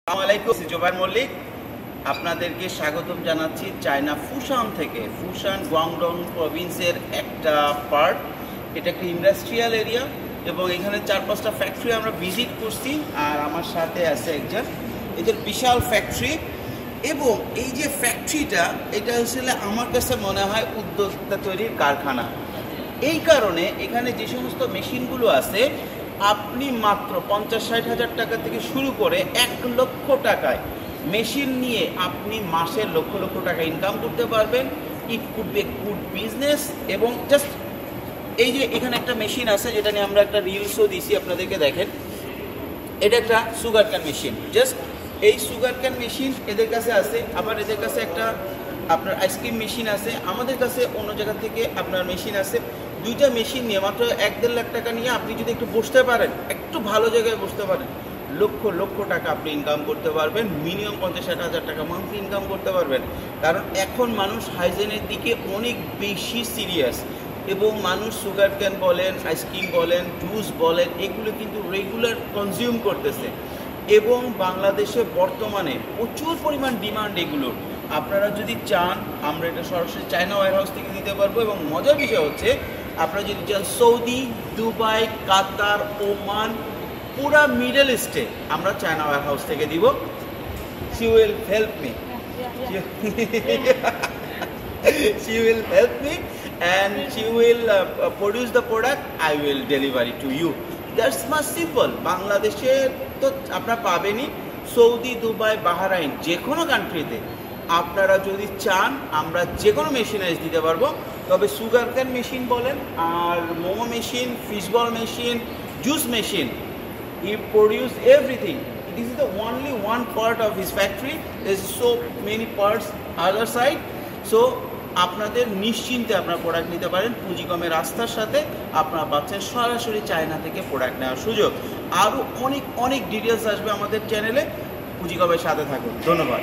আসসালামু আলাইকুম, জোবায়ের মল্লিক আপনাদেরকে স্বাগতম জানাচ্ছি চায়না ফুশান থেকে। ফুশান গুয়াংডং প্রভিন্সের একটা পার্ট, এটা একটা ইন্ডাস্ট্রিয়াল এরিয়া এবং এখানে 4-5টা ফ্যাক্টরি আমরা ভিজিট করছি। আর আমার সাথে আছে একজন, এদের বিশাল ফ্যাক্টরি। এবং এই যে ফ্যাক্টরিটা, এটা আসলে আমার কাছে মনে হয় উদ্যোক্তা তৈরির কারখানা। এই কারণে এখানে যে সমস্ত মেশিনগুলো আছে, আপনি মাত্র 50-60 হাজার টাকা থেকে শুরু করে 1 লক্ষ টাকায় মেশিন নিয়ে আপনি মাসে লক্ষ লক্ষ টাকা ইনকাম করতে পারবেন। It could B a good business. এবং জাস্ট এই যে এখানে একটা মেশিন আছে, যেটা নিয়ে আমরা একটা রিলসও দিয়েছি আপনাদেরকে, দেখেন। এটা একটা সুগার ক্যান মেশিন। জাস্ট এই সুগার ক্যান মেশিন এদের কাছে আছে। আবার এদের কাছে একটা আপনার আইসক্রিম মেশিন আছে। আমাদের কাছে অন্য জায়গা থেকে আপনার মেশিন আছে। দুইটা মেশিন নিয়ে মাত্র 1-1.5 লাখ টাকা নিয়ে আপনি যদি একটু বসতে পারেন, একটু ভালো জায়গায় বসতে পারেন, লক্ষ লক্ষ টাকা আপনি ইনকাম করতে পারবেন। মিনিমাম 50-60 হাজার টাকা মান্থলি ইনকাম করতে পারবেন। কারণ এখন মানুষ হাইজেনের দিকে অনেক বেশি সিরিয়াস এবং মানুষ সুগার ক্যান বলেন, আইসক্রিম বলেন, জুস বলেন, এগুলো কিন্তু রেগুলার কনজিউম করতেছে। এবং বাংলাদেশে বর্তমানে প্রচুর পরিমাণ ডিমান্ড এগুলোর। আপনারা যদি চান, আমরা এটা সরাসরি চায়না ওয়্যার হাউস থেকে দিতে পারবো। এবং মজার বিষয় হচ্ছে, আপনারা যদি চান সৌদি, দুবাই, কাতার, ওমান, পুরা মিডল ইস্টে আমরা চায়না ওয়্যার হাউস থেকে দিব। She will help me. She will help me and she will produce the product. I will deliver it to you. That's much simple. বাংলাদেশে তো আপনারা পাবেনই, সৌদি, দুবাই, বাহরাইন, যে কোনো কান্ট্রিতে আপনারা যদি চান আমরা যে কোনো মেশিনারিজ দিতে পারবো। তবে সুগার ক্যান মেশিন বলেন, আর momo machine, fishball machine, juice machine, he produce everything. This is the only one part of his factory. There's so many parts other side. So আপনাদের নিশ্চিন্তে আপনার প্রোডাক্ট নিতে পারেন। পুঁজি কমের রাস্তার সাথে আপনারা পাচ্ছেন সরাসরি চায়না থেকে প্রোডাক্ট নেওয়ার সুযোগ। আরও অনেক অনেক ডিটেলস আসবে আমাদের চ্যানেলে। পুঁজি কমের সাথে থাকুন। ধন্যবাদ।